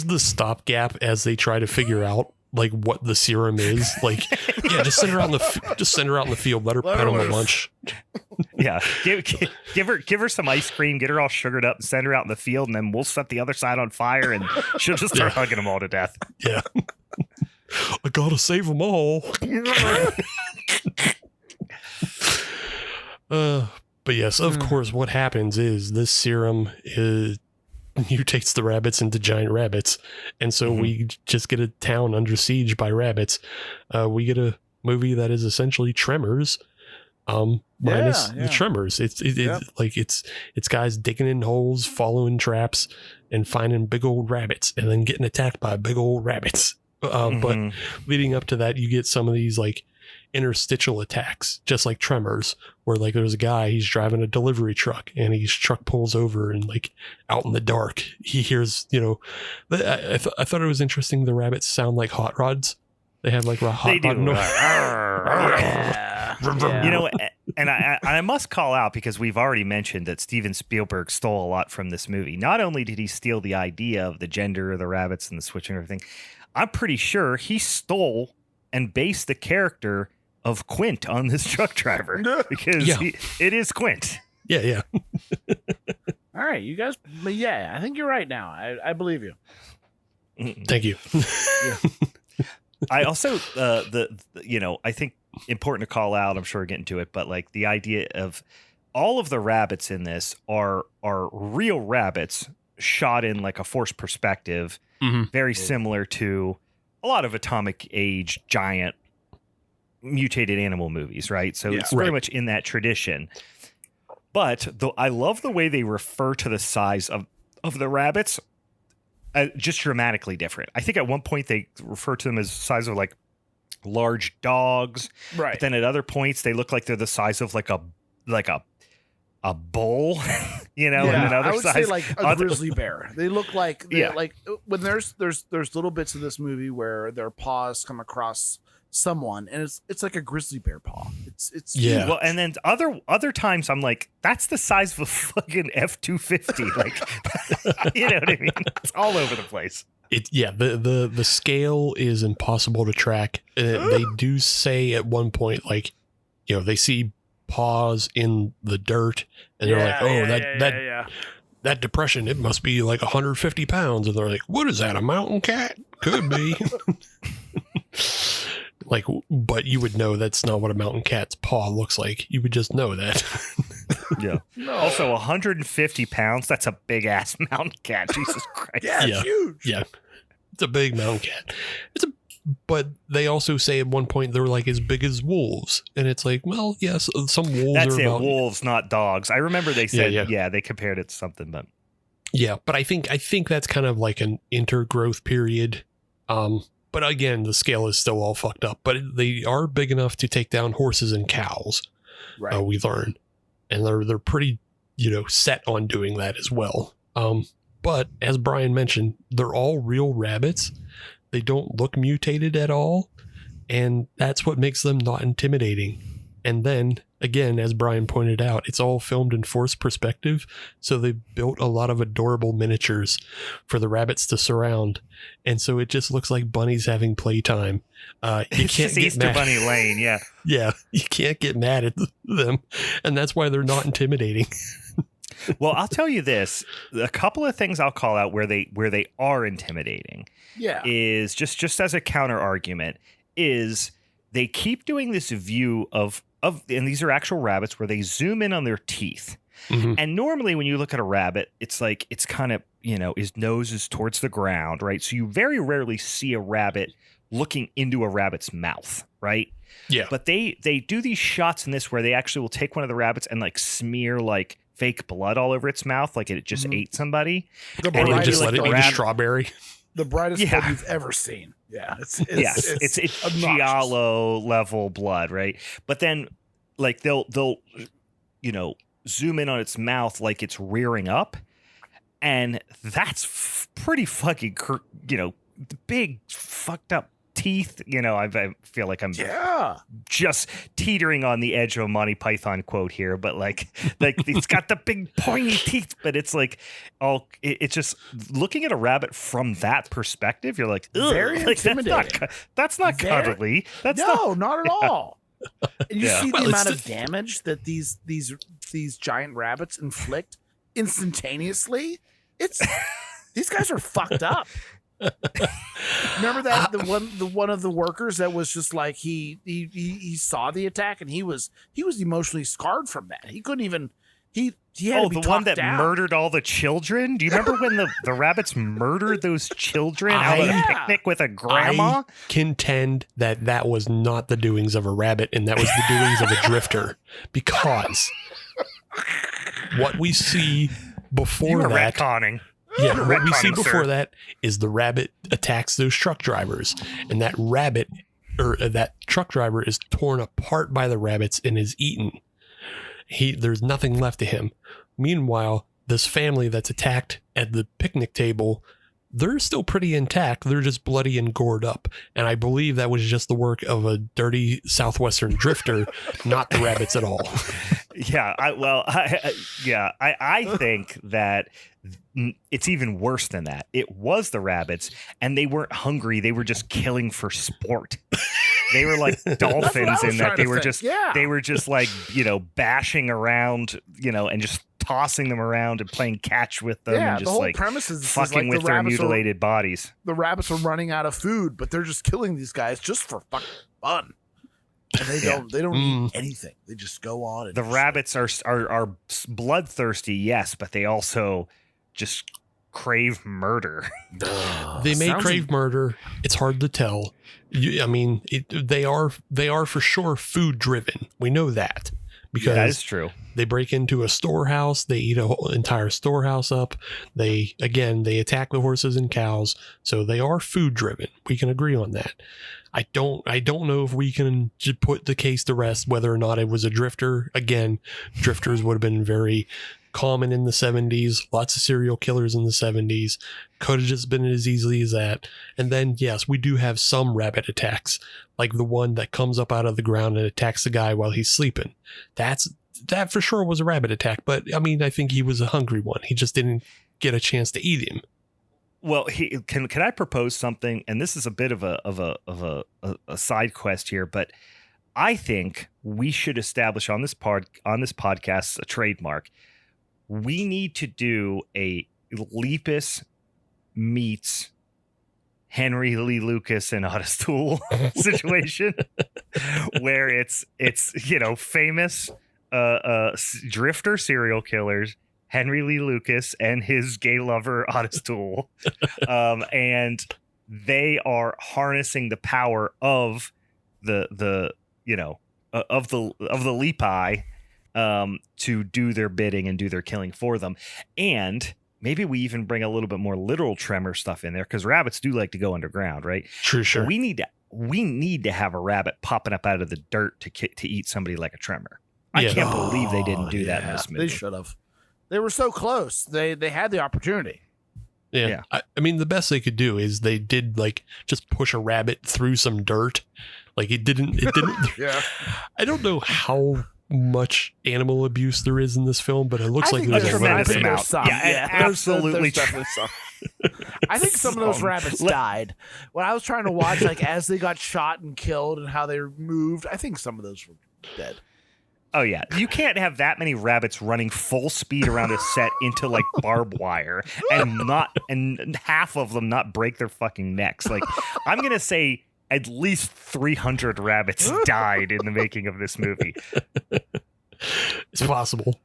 the stopgap as they try to figure out like what the serum is. Like, yeah, just send her out in the field. Let her pet him at lunch. Yeah, give her some ice cream. Get her all sugared up and send her out in the field, and then we'll set the other side on fire, and she'll just start hugging them all to death. Yeah, I gotta save them all. But yes, of course, what happens is this serum mutates the rabbits into giant rabbits, and so we just get a town under siege by rabbits. We get a movie that is essentially Tremors, minus the Tremors. It's guys digging in holes, following traps, and finding big old rabbits, and then getting attacked by big old rabbits. But leading up to that, you get some of these like interstitial attacks, just like Tremors, where like there's a guy, he's driving a delivery truck and his truck pulls over and like out in the dark he hears, I thought it was interesting, the rabbits sound like hot rods. They have like a hot rod noise. And I must call out, because we've already mentioned that Steven Spielberg stole a lot from this movie. Not only did he steal the idea of the gender of the rabbits and the switching and everything, I'm pretty sure he stole and based the character of Quint on this truck driver, because it is Quint. Yeah. All right, you guys. Yeah, I think you're right now. I believe you. Thank you. I also, I think important to call out, I'm sure we're getting to it, but like the idea of all of the rabbits in this are real rabbits shot in like a forced perspective, very similar to a lot of Atomic Age giant mutated animal movies, right? So it's very much in that tradition. But I love the way they refer to the size of the rabbits, just dramatically different. I think at one point they refer to them as the size of like large dogs, right? But then at other points they look like they're the size of like a bull, and then other I would size, say like a grizzly bear. They look like like when there's little bits of this movie where their paws come across someone and it's like a grizzly bear paw. It's huge. Well, and then other times I'm like, that's the size of a fucking F-250. Like, you know what I mean? It's all over the place. The scale is impossible to track. They do say at one point, like, they see paws in the dirt and they're like, that depression, it must be like 150 pounds. And they're like, what is that, a mountain cat? Could be. Like, but you would know that's not what a mountain cat's paw looks like. You would just know that. Yeah. No. Also, 150 pounds, that's a big ass mountain cat. Jesus Christ. It's huge. Yeah. It's a big mountain cat. But they also say at one point they're like as big as wolves. And it's like, well, yes, some wolves that's are about wolves, not dogs. I remember they said, they compared it to something, but yeah, but I think that's kind of like an intergrowth period. But again, the scale is still all fucked up. But they are big enough to take down horses and cows. Right. We learn, and they're pretty, set on doing that as well. But as Brian mentioned, they're all real rabbits. They don't look mutated at all, and that's what makes them not intimidating. And then, again, as Brian pointed out, it's all filmed in forced perspective, so they built a lot of adorable miniatures for the rabbits to surround, and so it just looks like bunnies having playtime. You can't get Easter mad. Bunny Lane, yeah. Yeah, you can't get mad at them, and that's why they're not intimidating. Well, I'll tell you this: a couple of things I'll call out where they are intimidating. Yeah, is just as a counter argument is they keep doing this view of and these are actual rabbits where they zoom in on their teeth. Mhm. And normally when you look at a rabbit, it's like it's kind of, his nose is towards the ground, right? So you very rarely see a rabbit looking into a rabbit's mouth, right? Yeah. But they do these shots in this where they actually will take one of the rabbits and like smear like fake blood all over its mouth, like it just ate somebody. The And Or they they do, just like, let it the eat a strawberry. The brightest Yeah. blood you've ever seen. Yeah, it's it's obnoxious. giallo level blood, right? But then like they'll zoom in on its mouth like it's rearing up, and that's pretty fucking big fucked up teeth. I feel like I'm just teetering on the edge of a Monty Python quote here, but like it's got the big pointy teeth, but it's like it's just looking at a rabbit from that perspective, you're like, ugh, Very like, intimidating. that's not cuddly. That's not at all. And you see the Well, amount it's of damage that these giant rabbits inflict instantaneously. These guys are fucked up. Remember that the one of the workers that was just like he saw the attack and he was emotionally scarred from that. He couldn't even he had to be the one that down. murdered all the children. Do you remember when the rabbits murdered those children out at a Yeah. picnic with a grandma? I contend that was not the doings of a rabbit, and that was the doings of a drifter, because what we see You before were that. retconning. Yeah, what we see retconning, before sir. that is the rabbit attacks those truck drivers, and that rabbit or that truck driver is torn apart by the rabbits and is eaten. There's nothing left of him. Meanwhile, this family that's attacked at the picnic table, they're still pretty intact. They're just bloody and gored up. And I believe that was just the work of a dirty Southwestern drifter, not the rabbits at all. Yeah, I think that it's even worse than that. It was the rabbits, and they weren't hungry. They were just killing for sport. They were like dolphins in that they were just like, bashing around, and just tossing them around and playing catch with them, and just the whole like premise is fucking like with their mutilated bodies. The rabbits are running out of food, but they're just killing these guys just for fucking fun. And they don't eat anything. They just go on. And The rabbits are bloodthirsty, yes, but they also just crave murder. They may crave murder. It's hard to tell. They are for sure food driven. We know that because that is true. They break into a storehouse. They eat a whole entire storehouse up. They attack the horses and cows. So they are food driven. We can agree on that. I don't know if we can just put the case to rest whether or not it was a drifter. Again, drifters would have been very common in the 70s. Lots of serial killers in the 70s. Could have just been as easily as that. And then, yes, we do have some rabbit attacks, like the one that comes up out of the ground and attacks the guy while he's sleeping. That for sure was a rabbit attack. But I think he was a hungry one. He just didn't get a chance to eat him. Well, can I propose something? And this is a bit of a side quest here, but I think we should establish on this podcast a trademark. We need to do a Lepus meets Henry Lee Lucas and Otis Toole situation, where it's famous drifter serial killers, Henry Lee Lucas and his gay lover Otis Toole, and they are harnessing the power of the Lepi to do their bidding and do their killing for them. And maybe we even bring a little bit more literal tremor stuff in there, because rabbits do like to go underground, right? Sure. So we need to have a rabbit popping up out of the dirt to eat somebody like a tremor. I can't believe they didn't do that in this movie. They should have. They were so close. They had the opportunity. Yeah. The best they could do is they did just push a rabbit through some dirt. It didn't. Yeah. I don't know how much animal abuse there is in this film, but it looks like there's a tremendous little bit. amount. Some. Yeah, there's absolutely. definitely some. I think some of those rabbits died. When I was trying to watch, as they got shot and killed and how they moved, I think some of those were dead. Oh yeah, you can't have that many rabbits running full speed around a set into barbed wire and half of them not break their fucking necks. I'm gonna say at least 300 rabbits died in the making of this movie. It's possible.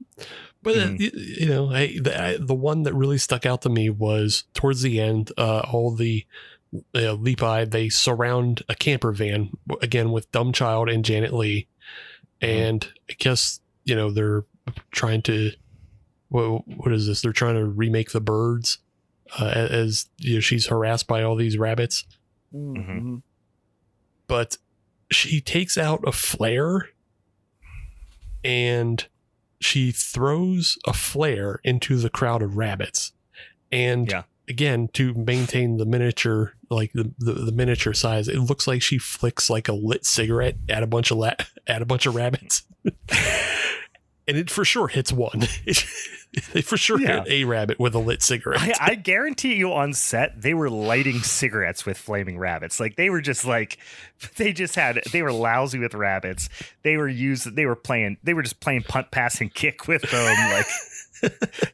But, the one that really stuck out to me was towards the end, all the Lepi, they surround a camper van, again, with Dumbchild and Janet Leigh. And I guess, they're trying to, what is this? They're trying to remake the birds as she's harassed by all these rabbits. Mm-hmm. But she takes out a flare and she throws a flare into the crowd of rabbits. And again, to maintain the miniature, like the miniature size, it looks like she flicks like a lit cigarette at a bunch of rabbits. And it for sure hits one. They for sure hit a rabbit with a lit cigarette. I guarantee you on set, they were lighting cigarettes with flaming rabbits. Like they were just they were lousy with rabbits. They were just playing punt, pass, and kick with them. Like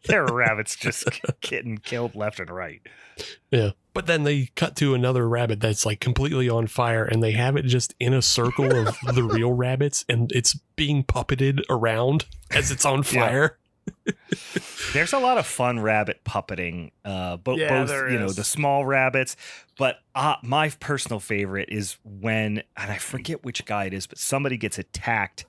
there were rabbits just getting killed left and right. Yeah. But then they cut to another rabbit that's like completely on fire, and they have it just in a circle of the real rabbits, and it's being puppeted around as it's on fire. There's a lot of fun rabbit puppeting, both the small rabbits, but my personal favorite is when, and I forget which guy it is, but somebody gets attacked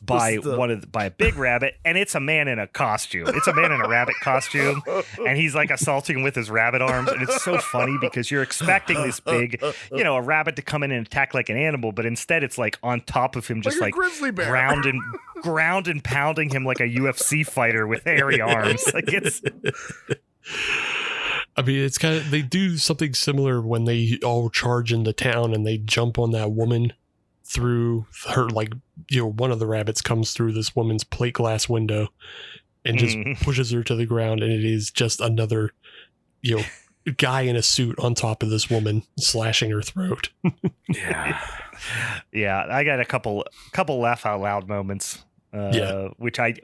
by a big rabbit, and it's a man in a costume. It's a man in a rabbit costume, and he's like assaulting him with his rabbit arms, and it's so funny because you're expecting this big, a rabbit to come in and attack like an animal, but instead it's like on top of him, just like grizzly bear. ground and pounding him like a UFC fighter with hairy arms. Like it's. I mean, it's kind of, they do something similar when they all charge into town and they jump on that woman through her, like, one of the rabbits comes through this woman's plate glass window and just pushes her to the ground, and it is just another guy in a suit on top of this woman slashing her throat. Yeah, I got a couple laugh out loud moments. Which I've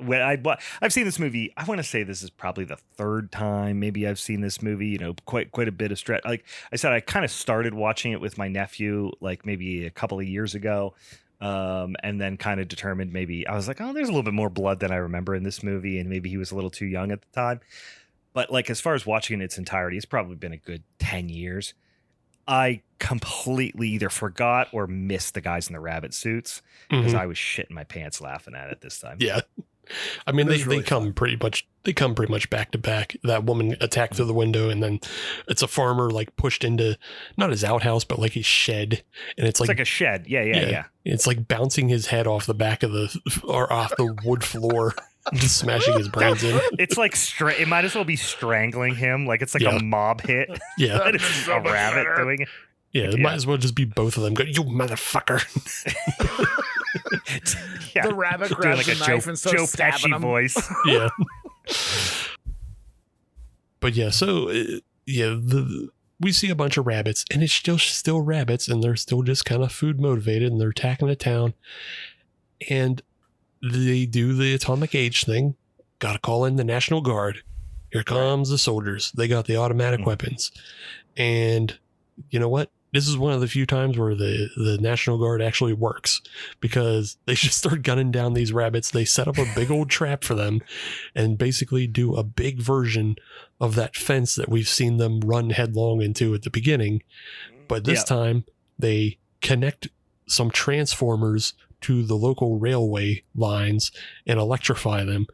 seen this movie. I want to say this is probably the third time maybe I've seen this movie. Quite a bit of stretch. Like I said, I kind of started watching it with my nephew like maybe a couple of years ago, and then kind of determined maybe I was like, oh, there's a little bit more blood than I remember in this movie, and maybe he was a little too young at the time. But like as far as watching in its entirety, it's probably been a good 10 years. I completely either forgot or missed the guys in the rabbit suits because I was shitting my pants laughing at it this time. Yeah. I mean, they come pretty much back to back. That woman attacked through the window, and then it's a farmer like pushed into not his outhouse, but like his shed. And it's like a shed. Yeah. It's like bouncing his head off the back of or off the wood floor. Just smashing his brains in. It's like it might as well be strangling him. Like it's like a mob hit. Yeah. And it's a rabbit doing it. Yeah, it might as well just be both of them. Go, you motherfucker. The rabbit grabs like a knife and starts Joe stabbing Pesci him. voice. Yeah. But yeah, so we see a bunch of rabbits, and it's still rabbits, and they're still just kind of food motivated, and they're attacking a town. And they do the atomic age thing. Gotta call in the National Guard. Here comes the soldiers. They got the automatic weapons. And you know what? This is one of the few times where the National Guard actually works, because they just start gunning down these rabbits. They set up a big old trap for them and basically do a big version of that fence that we've seen them run headlong into at the beginning. But this time they connect some transformers to the local railway lines and electrify them.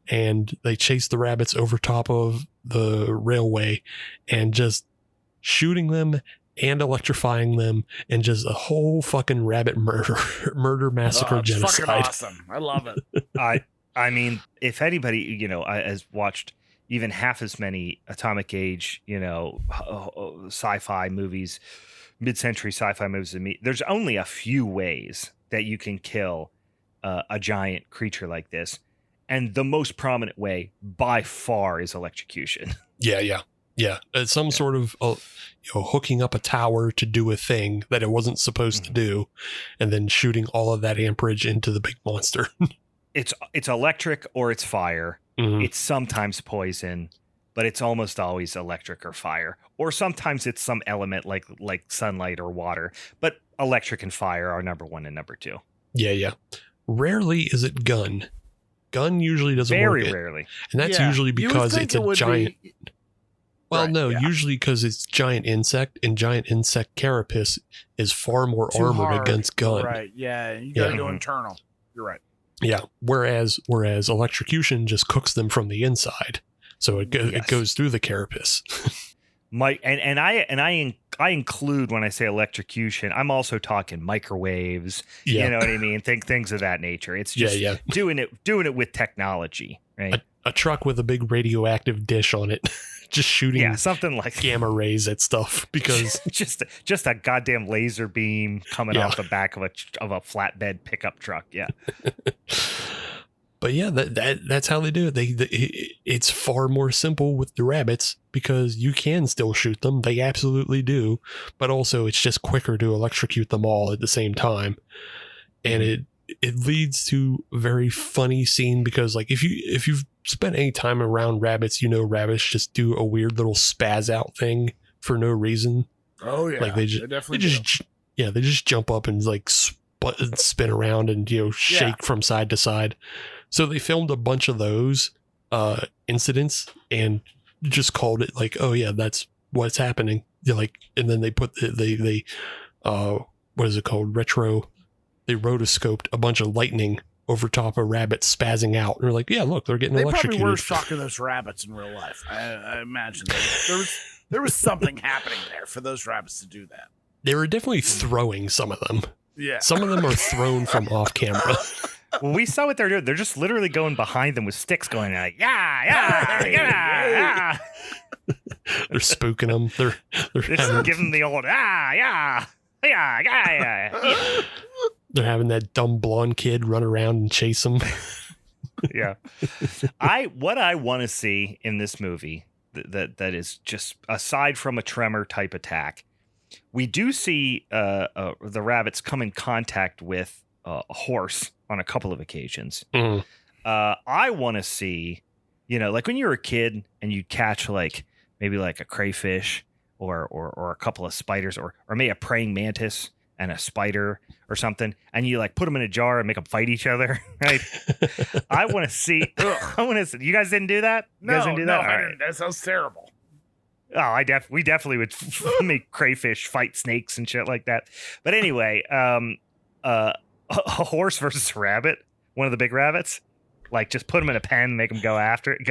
And they chase the rabbits over top of the railway and just shooting them and electrifying them, and just a whole fucking rabbit murder massacre genocide. Fucking awesome. I love it. I mean, if anybody, has watched even half as many Atomic Age, sci-fi movies, mid-century sci-fi movies than me, there's only a few ways that you can kill a giant creature like this. And the most prominent way by far is electrocution. Yeah. Some sort of hooking up a tower to do a thing that it wasn't supposed to do, and then shooting all of that amperage into the big monster. It's electric or it's fire. It's sometimes poison, but it's almost always electric or fire. Or sometimes it's some element like sunlight or water. But electric and fire are number one and number two. Yeah. rarely is it gun. Gun usually doesn't work. Very rarely. And that's usually because it's a giant... Well, Right, no, usually because it's giant insect, and giant insect carapace is far more Too armored hard. against gun. Right, yeah. You got to Yeah. go internal. You're right. Yeah. Whereas electrocution just cooks them from the inside. So it goes through the carapace. I include, when I say electrocution, I'm also talking microwaves. Yeah. You know what I mean? Things of that nature. It's just doing it with technology, right? A truck with a big radioactive dish on it, just shooting something like gamma rays at stuff, because just a goddamn laser beam coming off the back of a flatbed pickup truck. Yeah. But yeah, that's how they do it. It's far more simple with the rabbits because you can still shoot them. They absolutely do. But also it's just quicker to electrocute them all at the same time. And it leads to a very funny scene because, like, if you've spent any time around rabbits, rabbits just do a weird little spaz out thing for no reason. Oh yeah. Like they just jump up and like spin around and shake from side to side. So they filmed a bunch of those incidents and just called it like, oh yeah, that's what's happening. And then they put they what is it called? They rotoscoped a bunch of lightning over top of rabbits spazzing out. And they're like, yeah, look, they're getting electrocuted. They probably were shocking those rabbits in real life. I imagine there was something happening there for those rabbits to do that. They were definitely throwing some of them. Yeah. Some of them are thrown from off camera. Well, we saw what they're doing. They're just literally going behind them with sticks going like, yeah. They're spooking them. They're just giving the old, yeah. They're having that dumb blonde kid run around and chase them. Yeah. What I want to see in this movie that is just, aside from a tremor type attack, we do see the rabbits come in contact with a horse on a couple of occasions. Mm. I want to see, like when you were a kid and you'd catch maybe a crayfish or a couple of spiders or maybe a praying mantis and a spider or something, and you put them in a jar and make them fight each other, right? I want to see. You guys didn't do that? You guys didn't do that? No, I didn't. That sounds terrible. Oh, we definitely would make crayfish fight snakes and shit like that. But anyway, a horse versus a rabbit, one of the big rabbits, just put them in a pen, make them go at it.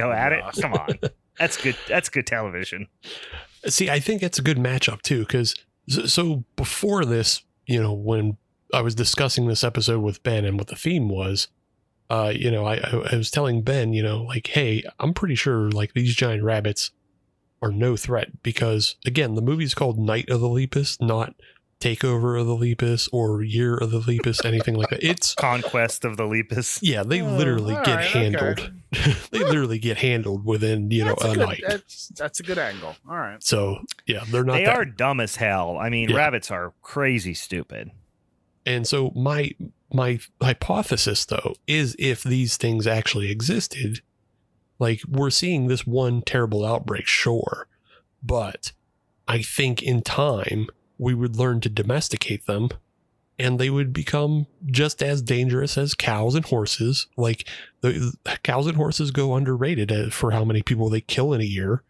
Come on, that's good. That's good television. See, I think it's a good matchup too, because so before this, when I was discussing this episode with Ben and what the theme was, I was telling Ben, hey, I'm pretty sure these giant rabbits are no threat because, again, the movie's called Night of the Lepus, not Takeover of the Lepus or Year of the Lepus, anything like that. It's Conquest of the Lepus. Yeah, they literally get handled. Okay. They literally get handled within, a night. That's a good angle. All right. So, yeah, they're not. They are dumb as hell. I mean, rabbits are crazy stupid. And so my hypothesis, though, is if these things actually existed, we're seeing this one terrible outbreak, sure, but I think in time we would learn to domesticate them and they would become just as dangerous as cows and horses. The cows and horses go underrated for how many people they kill in a year,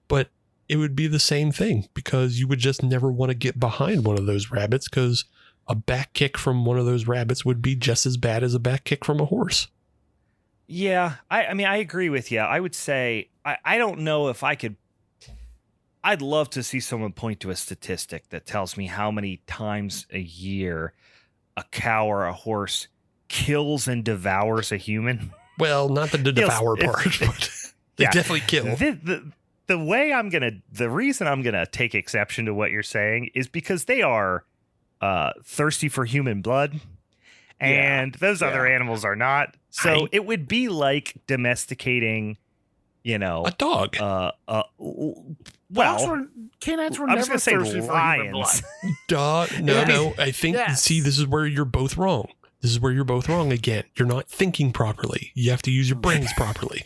but it would be the same thing because you would just never want to get behind one of those rabbits because a back kick from one of those rabbits would be just as bad as a back kick from a horse. Yeah, I mean, I agree with you. I would say, I don't know if I could. I'd love to see someone point to a statistic that tells me how many times a year a cow or a horse kills and devours a human. Well, not the devour part, but they definitely kill. The reason I'm gonna take exception to what you're saying is because they are thirsty for human blood, and those other animals are not. So it would be like domesticating, a dog. Canines were I was never say thirsty for human blood. Dog. No. I think. See, this is where you're both wrong. This is where you're both wrong again. You're not thinking properly. You have to use your brains properly.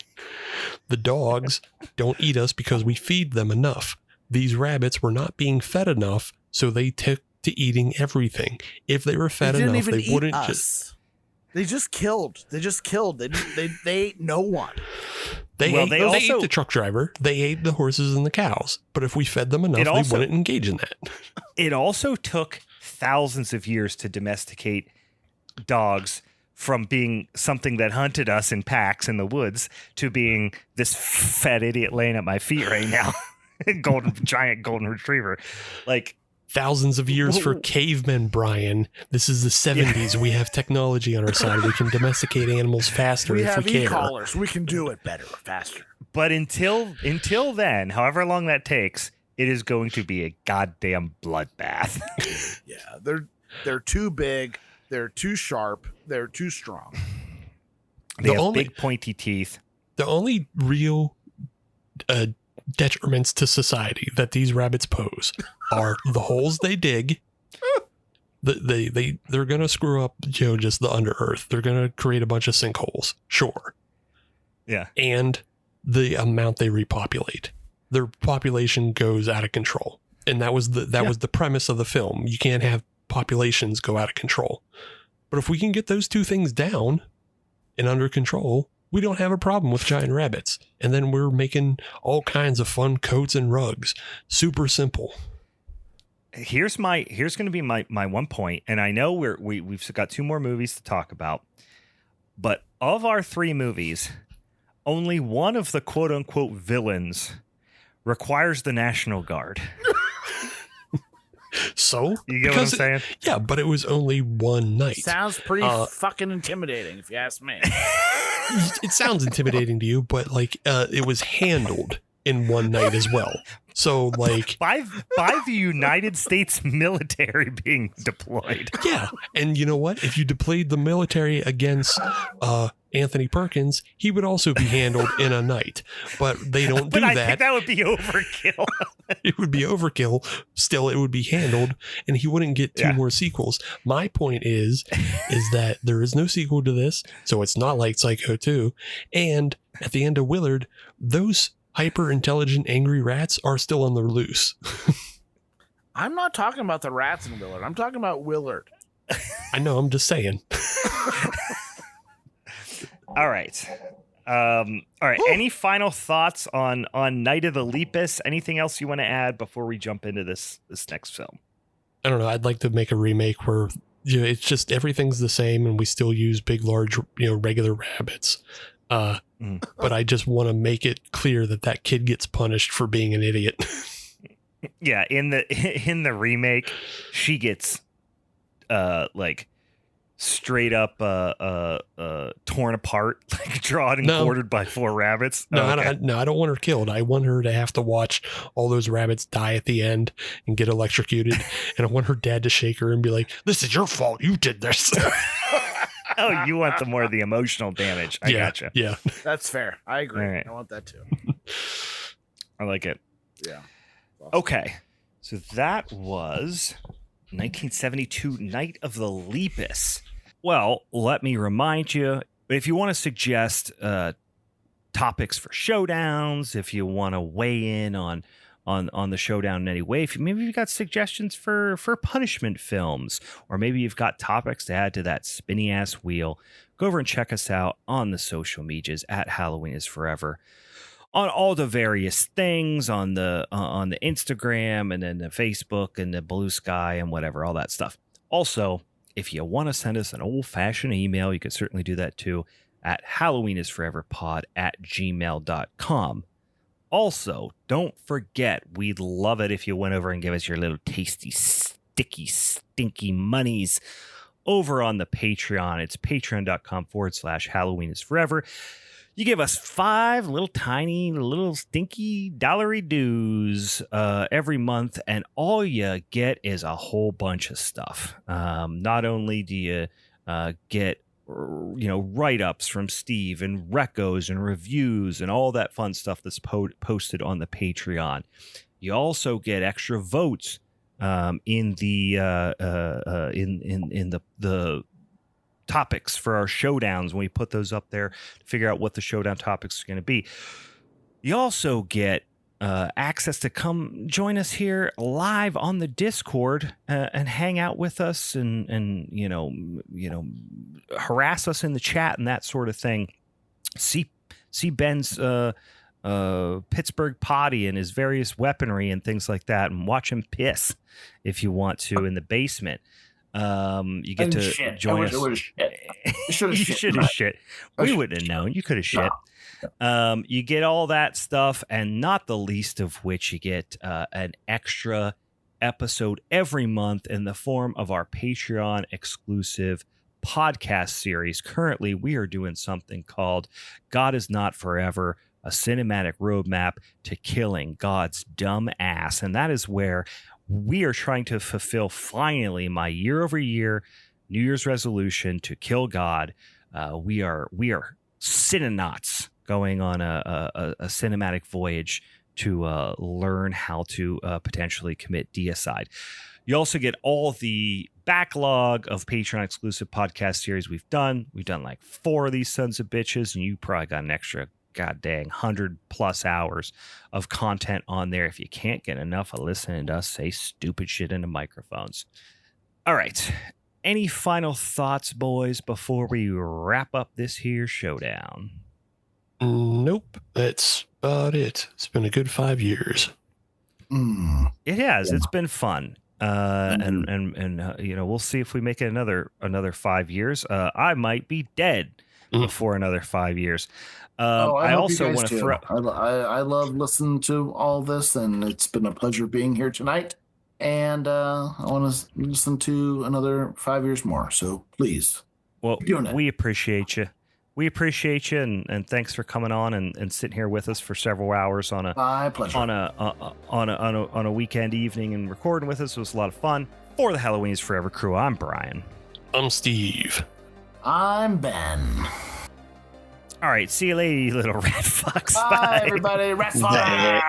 The dogs don't eat us because we feed them enough. These rabbits were not being fed enough, so they took to eating everything. If they were fed enough, they wouldn't just. They just killed. They ate no one. They ate also the truck driver. They ate the horses and the cows. But if we fed them enough, they wouldn't engage in that. It also took thousands of years to domesticate dogs from being something that hunted us in packs in the woods to being this fat idiot laying at my feet right now. Giant golden retriever. Like, thousands of years for cavemen, Brian. This is the 70s. We have technology on our side. We can domesticate animals faster if we care. E-collars. We can do it better, faster. But until then, however long that takes, it is going to be a goddamn bloodbath. Yeah, they're too big. They're too sharp. They're too strong. They have big pointy teeth. The only real detriments to society that these rabbits pose are the holes they dig. They're gonna screw up, just the under earth. They're gonna create a bunch of sinkholes, sure. Yeah. And the amount they repopulate. Their population goes out of control. And that was the premise of the film. You can't have populations go out of control. But if we can get those two things down and under control, we don't have a problem with giant rabbits. And then we're making all kinds of fun coats and rugs. Super simple. Here's going to be my one point, and I know we've got 2 more movies to talk about, but of our 3 movies, only one of the quote unquote villains requires the National Guard. So you get what I'm saying? Yeah, but it was only one night. Sounds pretty fucking intimidating, if you ask me. It sounds intimidating to you, but it was handled in one night as well. So by the United States military being deployed. Yeah. And you know what? If you deployed the military against Anthony Perkins, he would also be handled in a night. But they don't do that. I think that would be overkill. It would be overkill. Still, it would be handled, and he wouldn't get 2 more sequels. My point is that there is no sequel to this, so it's not like Psycho 2. And at the end of Willard, those hyper intelligent angry rats are still on the loose. I'm not talking about the rats in Willard. I'm talking about Willard. I know. I'm just saying. All right. Any final thoughts on Night of the Lepus? Anything else you want to add before we jump into this next film? I don't know. I'd like to make a remake where it's just everything's the same and we still use big, large, regular rabbits. But I just want to make it clear that kid gets punished for being an idiot. Yeah, in the remake, she gets straight up torn apart, drawn and quartered by 4 rabbits. No, I don't want her killed. I want her to have to watch all those rabbits die at the end and get electrocuted. And I want her dad to shake her and be like, "This is your fault. You did this." Oh, you want the emotional damage. I gotcha. Yeah. That's fair. I agree. Right. I want that too. I like it. Yeah. Awesome. Okay. So that was 1972 Night of the Lepus. Well, let me remind you, if you want to suggest topics for showdowns, if you want to weigh in on the showdown in any way, maybe you've got suggestions for punishment films, or maybe you've got topics to add to that spinny ass wheel, go over and check us out on the social medias at Halloween is Forever, on all the various things, on the Instagram and then the Facebook and the Blue Sky and whatever, all that stuff. Also, if you want to send us an old-fashioned email, you can certainly do that too at halloweenisforeverpod@gmail.com. Also, don't forget, we'd love it if you went over and gave us your little tasty, sticky, stinky monies over on the Patreon. It's patreon.com/HalloweenIsForever. You give us 5 little tiny, little stinky dollary dues every month, and all you get is a whole bunch of stuff. Not only do you get write-ups from Steve and recos and reviews and all that fun stuff that's posted on the Patreon, you also get extra votes in the topics for our showdowns when we put those up there to figure out what the showdown topics are going to be. You also get access to come join us here live on the Discord and hang out with us and harass us in the chat and that sort of thing. See Ben's Pittsburgh potty and his various weaponry and things like that, and watch him piss if you want to in the basement. You get to join us. You should have shit. We wouldn't have known. You could have shit. You get all that stuff, and not the least of which you get an extra episode every month in the form of our Patreon exclusive podcast series. Currently, we are doing something called God Is Not Forever, a cinematic roadmap to killing God's dumb ass. And that is where we are trying to fulfill finally my year-over-year New Year's resolution to kill God. We are cinenauts going on a cinematic voyage to learn how to potentially commit deicide. You also get all the backlog of Patreon exclusive podcast series we've done. We've done like 4 of these sons of bitches, and you probably got an extra god dang 100+ hours of content on there if you can't get enough of listening to us say stupid shit into microphones. All right. Any final thoughts, boys, before we wrap up this here showdown? Nope. That's about it. It's been a good 5 years. It has. Yeah. It's been fun. And we'll see if we make it another 5 years. I might be dead before another 5 years. I also want to throw. I love listening to all this, and it's been a pleasure being here tonight. And I want to listen to another 5 years more. So please, we appreciate you. We appreciate you, and thanks for coming on and sitting here with us for several hours on a weekend evening and recording with us. It was a lot of fun. For the Halloween's Forever crew, I'm Brian. I'm Steve. I'm Ben. All right, see you later, you little rat fucks. Bye. Everybody. Rat fuck.